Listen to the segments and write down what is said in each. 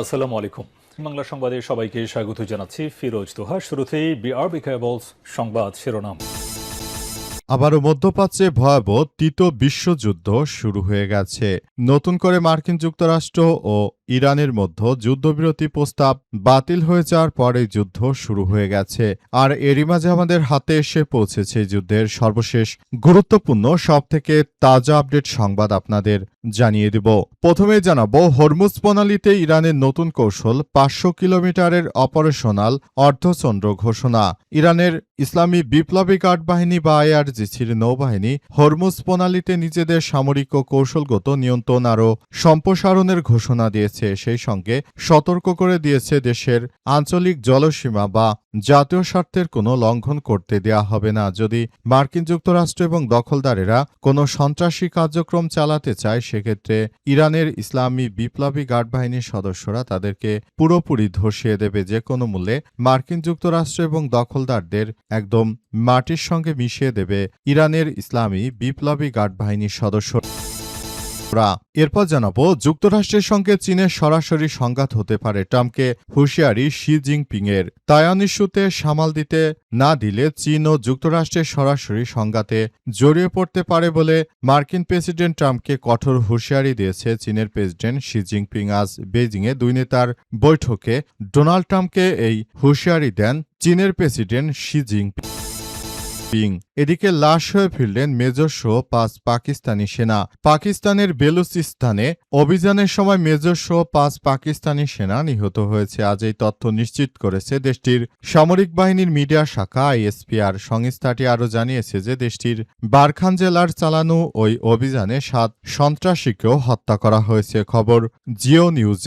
আসসালামু আলাইকুম। বাংলা সংবাদে সবাইকে স্বাগত জানাচ্ছি ফিরোজ তোহা। শুরুতেই বিআরবি কেবলস সংবাদ শিরোনাম। আবারও মধ্যপ্রাচ্যে ভয়াবহ তৃতীয় বিশ্বযুদ্ধ শুরু হয়ে গেছে। নতুন করে মার্কিন যুক্তরাষ্ট্র ও ইরানের মধ্যে যুদ্ধবিরতি প্রস্তাব বাতিল হয়ে যাওয়ার পরে যুদ্ধ শুরু হয়ে গেছে। আর এরই মাঝে আমাদের হাতে এসে পৌঁছেছে যুদ্ধের সর্বশেষ গুরুত্বপূর্ণ সবথেকে তাজা আপডেট সংবাদ আপনাদের জানিয়ে দেব। প্রথমেই জানাবো, হরমুজ প্রণালীতে ইরানের নতুন কৌশল, 500 কিলোমিটারের অপারেশনাল অর্ধচন্দ্র ঘোষণা। ইরানের ইসলামী বিপ্লবী গার্ড বাহিনী বা আইআরজিসির নৌবাহিনী হরমুজ প্রণালীতে নিজেদের সামরিক ও কৌশলগত নিয়ন্ত্রণ আরও সম্প্রসারণের ঘোষণা দিয়েছে। সেই সঙ্গে সতর্ক করে দিয়েছে দেশের আঞ্চলিক জলসীমা বা জাতীয় স্বার্থের কোনো লঙ্ঘন করতে দেয়া হবে না। যদি মার্কিন যুক্তরাষ্ট্র এবং দখলদারেরা কোনো সন্ত্রাসী কার্যক্রম চালাতে চায়, সেক্ষেত্রে ইরানের ইসলামী বিপ্লবী গার্ড বাহিনীর সদস্যরা তাদেরকে পুরোপুরি ধসিয়ে দেবে। যে কোনো মূল্যে মার্কিন যুক্তরাষ্ট্র এবং দখলদারদের একদম মাটির সঙ্গে মিশিয়ে দেবে ইরানের ইসলামী বিপ্লবী গার্ড বাহিনীর সদস্য। এরপর জানাবো, যুক্তরাষ্ট্রের সঙ্গে চীনের সরাসরি সংঘাত হতে পারে, ট্রাম্পকে হুঁশিয়ারি শি জিনপিং এর। তাইওয়ান ইস্যুতে সামাল দিতে না দিলে চীন ও যুক্তরাষ্ট্রের সরাসরি সংঘাতে জড়িয়ে পড়তে পারে বলে মার্কিন প্রেসিডেন্ট ট্রাম্পকে কঠোর হুঁশিয়ারি দিয়েছে চীনের প্রেসিডেন্ট শি জিনপিং। আজ বেইজিংয়ে দুই নেতার বৈঠকে ডোনাল্ড ট্রাম্পকে এই হুঁশিয়ারি দেন চীনের প্রেসিডেন্ট শি জিনপিং। এদিকে লাশ হয়ে ফিরলেন মেজর সহ 5 পাকিস্তানি সেনা। পাকিস্তানের বেলুচিস্তানে অভিযানের সময় মেজর সহ 5 পাকিস্তানি সেনা নিহত হয়েছে। আজ এই তথ্য নিশ্চিত করেছে দেশটির সামরিক বাহিনীর মিডিয়া শাখা আইএসপিআর। সংস্থাটি আরও জানিয়েছে যে দেশটির বারখান জেলার চালানো ওই অভিযানে 7 সন্ত্রাসীকেও হত্যা করা হয়েছে। খবর জিও নিউজ।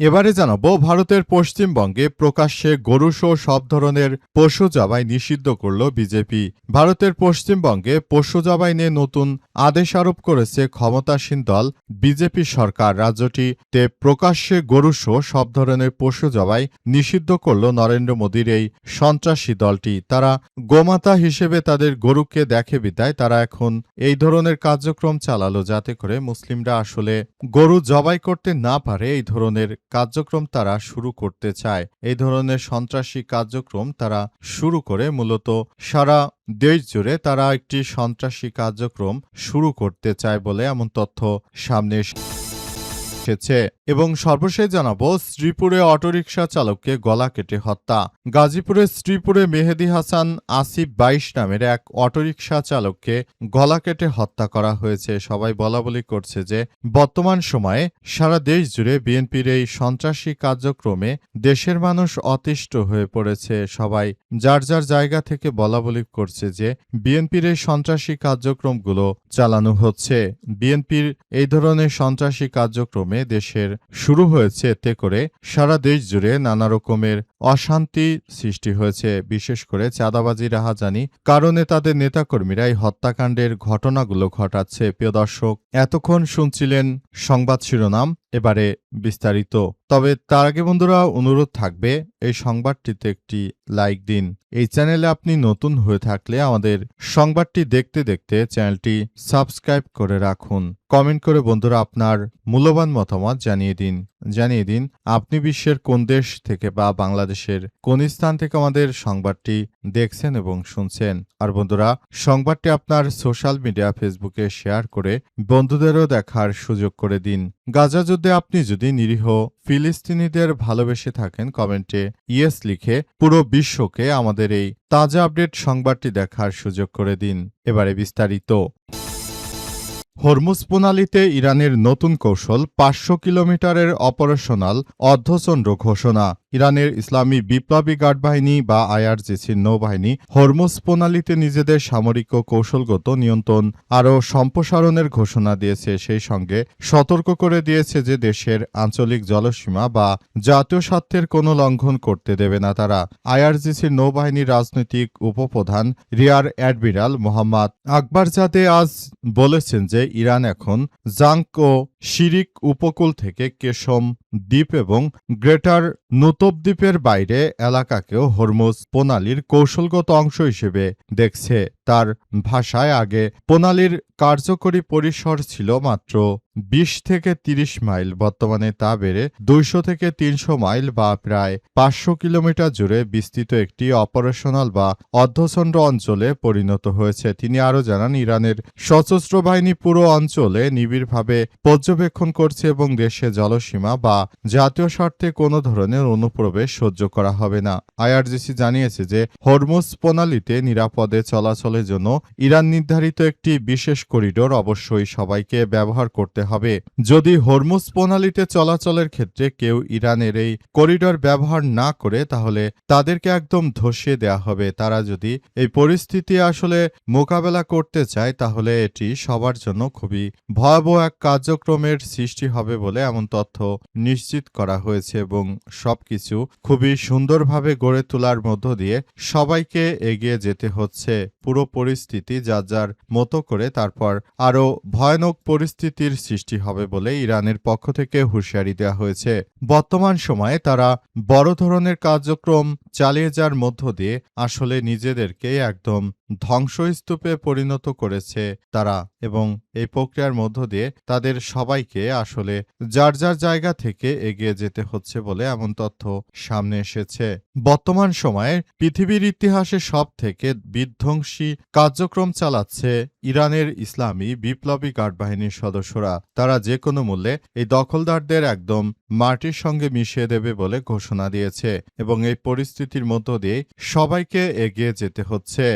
এবারে জানাবো, ভারতের পশ্চিমবঙ্গে প্রকাশ্যে গরুসহ সব ধরনের পশু জবাই নিষিদ্ধ করল বিজেপি। ভারতের পশ্চিমবঙ্গে পশু জবাই নিয়ে নতুন আদেশ আরোপ করেছে ক্ষমতাসীন দল বিজেপি সরকার। রাজ্যটিতে প্রকাশ্যে গরুসহ সব ধরনের পশু জবাই নিষিদ্ধ করল নরেন্দ্র মোদীর এই সন্ত্রাসী দলটি। তারা গোমাতা হিসেবে তাদের গরুকে দেখে বিদায় তারা এখন এই ধরনের কার্যক্রম চালালো, যাতে করে মুসলিমরা আসলে গরু জবাই করতে না পারে। এই ধরনের কার্যক্রম তারা শুরু করতে চায়। এই ধরনের সন্ত্রাসী কার্যক্রম তারা শুরু করে মূলত সারা দেশ জুড়ে তারা একটি সন্ত্রাসী কার্যক্রম শুরু করতে চায় বলে এমন তথ্য সামনে এসেছে। এবং সর্বশেষ জানাবো, শ্রীপুরে অটোরিকশা চালককে গলা কেটে হত্যা। গাজীপুরের শ্রীপুরে মেহেদি হাসান আসিফ 22 নামের এক অটোরিকশা চালককে গলা কেটে হত্যা করা হয়েছে। সবাই বলাবলি করছে যে বর্তমান সময়ে সারা দেশ জুড়ে বিএনপির এই সন্ত্রাসী কার্যক্রমে দেশের মানুষ অতিষ্ঠ হয়ে পড়েছে। সবাই যার যার জায়গা থেকে বলাবলি করছে যে বিএনপির এই সন্ত্রাসী কার্যক্রমগুলো চালানো হচ্ছে। বিএনপির এই ধরনের সন্ত্রাসী কার্যক্রমে দেশের শুরু হয়েছে, এতে করে সারা দেশ জুড়ে নানা রকমের অশান্তি সৃষ্টি হয়েছে। বিশেষ করে চাঁদাবাজি, রাহাজানি কারণে তাদের নেতাকর্মীরা এই হত্যাকাণ্ডের ঘটনাগুলো ঘটাচ্ছে। প্রিয় দর্শক, এতক্ষণ শুনছিলেন সংবাদ শিরোনাম, এবারে বিস্তারিত। তবে তার আগে বন্ধুরা অনুরোধ থাকবে, এই সংবাদটিতে একটি লাইক দিন। এই চ্যানেলে আপনি নতুন হয়ে থাকলে আমাদের সংবাদটি দেখতে দেখতে চ্যানেলটি সাবস্ক্রাইব করে রাখুন। কমেন্ট করে বন্ধুরা আপনার মূল্যবান মতামত জানিয়ে দিন আপনি বিশ্বের কোন দেশ থেকে বা বাংলাদেশের কোন স্থান থেকে আমাদের সংবাদটি দেখছেন এবং শুনছেন। আর বন্ধুরা, সংবাদটি আপনার সোশ্যাল মিডিয়া ফেসবুকে শেয়ার করে বন্ধুদেরও দেখার সুযোগ করে দিন। গাজা যুদ্ধে আপনি যদি নিরীহ ফিলিস্তিনিদের ভালোবেসে থাকেন, কমেন্টে ইয়েস লিখে পুরো বিশ্বকে আমাদের এই তাজা আপডেট সংবাদটি দেখার সুযোগ করে দিন। এবারে বিস্তারিত। হরমুজ প্রণালীতে ইরানের নতুন কৌশল, 500 কিলোমিটারের অপারেশনাল অর্ধচন্দ্র ঘোষণা। ইরানের ইসলামী বিপ্লবী গার্ড বাহিনী বা আইআরজিসির নৌবাহিনী হরমুজ প্রণালীতে নিজেদের সামরিক ও কৌশলগত নিয়ন্ত্রণ আরও সম্প্রসারণের ঘোষণা দিয়েছে। সেই সঙ্গে সতর্ক করে দিয়েছে যে দেশের আঞ্চলিক জলসীমা বা জাতীয় স্বার্থের কোনো লঙ্ঘন করতে দেবে না তারা। আইআরজিসির নৌবাহিনীর রাজনৈতিক উপপ্রধান রিয়ার অ্যাডমিরাল মোহাম্মদ আকবরজাদে আজ বলেছেন যে ইরান এখন জাঙ্ক ও শিরিক উপকূল থেকে কেশম দ্বীপ এবং গ্রেটার নুতব দ্বীপের বাইরে এলাকাকেও হরমুজ প্রণালীর কৌশলগত অংশ হিসেবে দেখছে। তার ভাষায় আগে প্রণালীর কার্যকরী পরিসর ছিল মাত্র 20 থেকে 30 মাইল, বর্তমানে তা বেড়ে 200 থেকে 300 মাইল বা প্রায় 500 কিলোমিটার জুড়ে বিস্তৃত একটি অপারেশনাল বা অর্ধচন্দ্র অঞ্চলে পরিণত হয়েছে। তিনি আরও জানান, ইরানের সশস্ত্র বাহিনী পুরো অঞ্চলে নিবিড়ভাবে পর্যবেক্ষণ করছে এবং দেশে জলসীমা বা জাতীয় স্বার্থে কোনো ধরনের অনুপ্রবেশ সহ্য করা হবে না। আইআরজিসি জানিয়েছে যে হরমুজ প্রণালীতে নিরাপদে চলাচলের জন্য ইরান নির্ধারিত একটি বিশেষ করিডোর অবশ্যই সবাইকে ব্যবহার করতে হবে। যদি হরমুজ প্রণালীতে চলাচলের ক্ষেত্রে কেউ ইরানের এই করিডোর ব্যবহার না করে তাহলে তাদেরকে একদম ধসিয়ে দেওয়া হবে। তারা যদি এই পরিস্থিতি আসলে মোকাবেলা করতে চায় তাহলে এটি সবার জন্য খুবই ভয়াবহ এক কার্যক্রমের সৃষ্টি হবে বলে এমন তথ্য নিশ্চিত করা হয়েছে এবং সবকিছু খুবই সুন্দরভাবে গড়ে তোলার মধ্য দিয়ে সবাইকে এগিয়ে যেতে হচ্ছে। পুরো পরিস্থিতি যার যার মতো করে তারপর আরও ভয়ানক পরিস্থিতির সৃষ্টি হবে বলে ইরানের পক্ষ থেকে হুঁশিয়ারি দেওয়া হয়েছে। বর্তমান সময়ে তারা বড় ধরনের কার্যক্রম চালিয়ে যাওয়ার মধ্য দিয়ে আসলে নিজেদেরকে একদম ধ্বংসস্তূপে পরিণত করেছে তারা, এবং এই প্রক্রিয়ার মধ্য দিয়ে তাদের সবাইকে আসলে যার যার জায়গা থেকে এগিয়ে যেতে হচ্ছে বলে এমন তথ্য সামনে এসেছে। বর্তমান সময়ে পৃথিবীর ইতিহাসে সব থেকে বিধ্বংসী কার্যক্রম চালাচ্ছে ইরানের ইসলামী বিপ্লবী গার্ড বাহিনীর সদস্যরা। তারা যে কোনো মূল্যে এই দখলদারদের একদম মাটির সঙ্গে মিশিয়ে দেবে বলে ঘোষণা দিয়েছে এবং এই পরিস্থিতির মধ্য দিয়ে সবাইকে এগিয়ে যেতে হচ্ছে।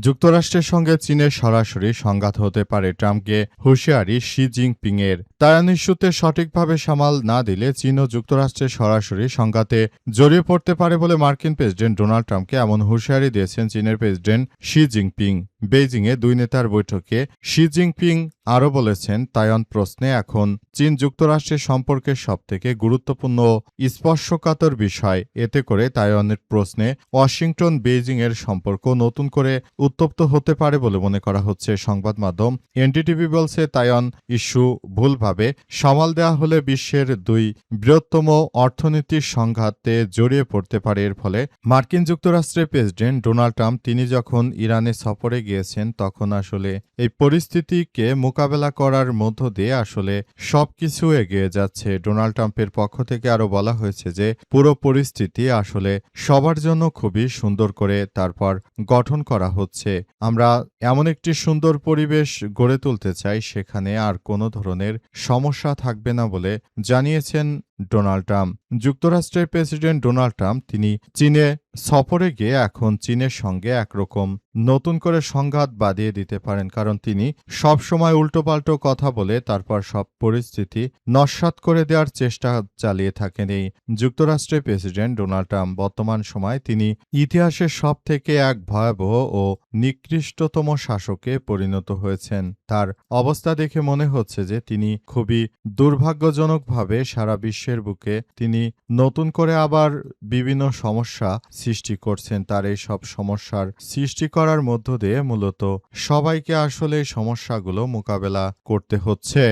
যুক্তরাষ্ট্রের সঙ্গে চীনের সরাসরি সংঘাত হতে পারে, ট্রাম্পকে হুঁশিয়ারি শি জিনপিংয়ের। তাইওয়ান ইস্যুতে সঠিকভাবে সামাল না দিলে চীন ও যুক্তরাষ্ট্রের সরাসরি সংঘাতে জড়িয়ে পড়তে পারে বলে মার্কিন প্রেসিডেন্ট ডোনাল্ড ট্রাম্পকে এমন হুঁশিয়ারি দিয়েছেন চীনের প্রেসিডেন্ট শি জিনপিং। বেইজিংয়ে দুই নেতার বৈঠকে শি জিনপিং আরও বলেছেন, তাইওয়ান প্রশ্নে এখন চীন যুক্তরাষ্ট্রের সম্পর্কের সবথেকে গুরুত্বপূর্ণ ও স্পর্শকাতর বিষয়। এতে করে তাইওয়ানের প্রশ্নে ওয়াশিংটন বেইজিংয়ের সম্পর্ক নতুন করে উত্তপ্ত হতে পারে বলে মনে করা হচ্ছে। সংবাদ মাধ্যম এনডিটিভি বলছে, তাইওয়ান ইস্যু ভুলভাবে সামাল দেওয়া হলে বিশ্বের দুই বৃহত্তম অর্থনীতির সংঘাতে জড়িয়ে পড়তে পারে। এর ফলে মার্কিন যুক্তরাষ্ট্রের প্রেসিডেন্ট ডোনাল্ড ট্রাম্প তিনি যখন ইরানে সফরে গিয়েছেন তখন আসলে এই পরিস্থিতিকে মোকাবেলা করার মধ্য দিয়ে আসলে সবকিছু এগিয়ে যাচ্ছে। ডোনাল্ড ট্রাম্পের পক্ষ থেকে আরও বলা হয়েছে যে পুরো পরিস্থিতি আসলে সবার জন্য খুবই সুন্দর করে তারপর গঠন করা হচ্ছে। আমরা এমন একটি সুন্দর পরিবেশ গড়ে তুলতে চাই সেখানে আর কোনো ধরনের সমস্যা থাকবে না বলে জানিয়েছেন ডোনাল্ড ট্রাম্প। যুক্তরাষ্ট্রের প্রেসিডেন্ট ডোনাল্ড ট্রাম্প তিনি চীনে সফরে গিয়ে এখন চীনের সঙ্গে একরকম নতুন করে সংঘাত বাঁধিয়ে দিতে পারেন, কারণ তিনি সব সময় উল্টোপাল্টো কথা বলে তারপর সব পরিস্থিতি নস্যাৎ করে দেওয়ার চেষ্টা চালিয়ে থাকেন এই যুক্তরাষ্ট্রের প্রেসিডেন্ট ডোনাল্ড ট্রাম্প। বর্তমান সময় তিনি ইতিহাসের সব থেকে এক ভয়াবহ ও নিকৃষ্টতম শাসকে পরিণত হয়েছেন। তার অবস্থা দেখে মনে হচ্ছে যে তিনি খুবই দুর্ভাগ্যজনকভাবে সারা বিশ্বের বুকে তিনি নতুন করে আবার বিভিন্ন সমস্যা সৃষ্টি করছেন। তার এই সব সমস্যার সৃষ্টি করার মধ্য দিয়ে মূলত সবাইকে আসলে এই সমস্যাগুলো মোকাবেলা করতে হচ্ছে।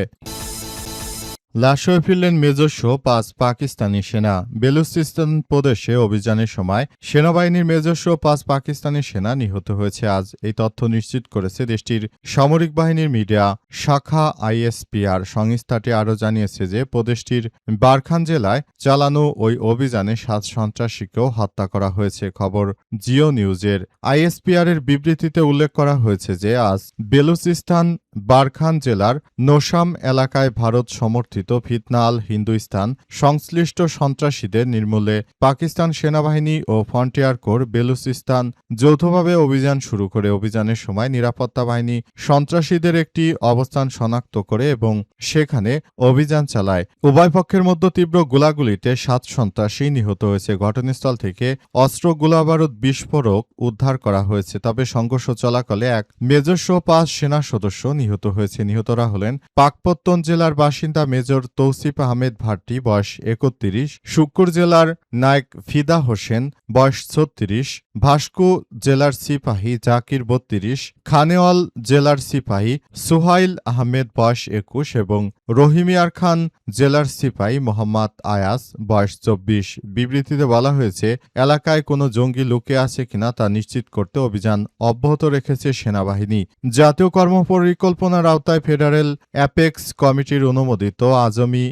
লাশ হয়ে ফিরলেন মেজর শো 5 পাকিস্তানি সেনা। বেলুচিস্তান প্রদেশে অভিযানের সময় সেনাবাহিনীর মেজর শো 5 পাকিস্তানি সেনা নিহত হয়েছে আজ। এই তথ্য নিশ্চিত করেছে দেশটির সামরিক বাহিনীর মিডিয়া শাখা আইএসপিআর। সংস্থাটি আরও জানিয়েছে যে প্রদেশটির বারখান জেলায় চালানো ওই অভিযানে 7 সন্ত্রাসীকেও হত্যা করা হয়েছে। খবর জিও নিউজের। আইএসপিআর এর বিবৃতিতে উল্লেখ করা হয়েছে যে আজ বেলুচিস্তান বারখান জেলার নোশাম এলাকায় ভারত সমর্থিত ফিতনা আল হিন্দুস্তান সংশ্লিষ্ট সন্ত্রাসীদের নির্মূলে পাকিস্তান সেনাবাহিনী ও ফ্রন্টিয়ার কোর বেলুচিস্তান যৌথভাবে অভিযান শুরু করে। অভিযানের সময় নিরাপত্তা বাহিনী সন্ত্রাসীদের একটি অবস্থান শনাক্ত করে এবং সেখানে অভিযান চালায়। উভয় পক্ষের মধ্যে তীব্র গোলাগুলিতে 7 সন্ত্রাসী নিহত হয়েছে। ঘটনাস্থল থেকে অস্ত্র, গোলাবারুদ, বিস্ফোরক উদ্ধার করা হয়েছে। তবে সংঘর্ষ চলাকালে এক মেজর শো 5 সেনা সদস্য নিহত হয়েছে। নিহতরা হলেন পাকপত্তন জেলার বাসিন্দা মেজর তৌসিফ আহমেদ ভাট্টি, বয়স 31, শুক্কুর জেলার নায়েক ফিদা হোসেন, বয়স 36, ভাস্কু জেলার সিপাহী জাকির ৩২, খানেওয়াল জেলার সিপাহী সুহাইল আহমেদ বয়স ২১ এবং রহিমিয়ার খান জেলার সিপাহী মোহাম্মদ আয়াস বয়স ২৪। বিবৃতিতে বলা হয়েছে, এলাকায় কোনো জঙ্গি লুকিয়ে আছে কিনা তা নিশ্চিত করতে অভিযান অব্যাহত রেখেছে সেনাবাহিনী। জাতীয় কর্মপরিকল্পনার আওতায় ফেডারেল অ্যাপেক্স কমিটির অনুমোদিত আজমি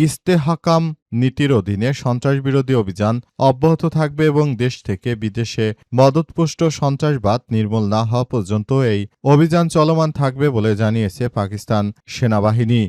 ইস্তেহাকাম নীতির অধীনে সন্ত্রাসবিরোধী অভিযান অব্যাহত থাকবে এবং দেশ থেকে বিদেশে মদতপুষ্ট সন্ত্রাসবাদ নির্মূল না হওয়া পর্যন্ত এই অভিযান চলমান থাকবে বলে জানিয়েছে পাকিস্তান সেনাবাহিনী।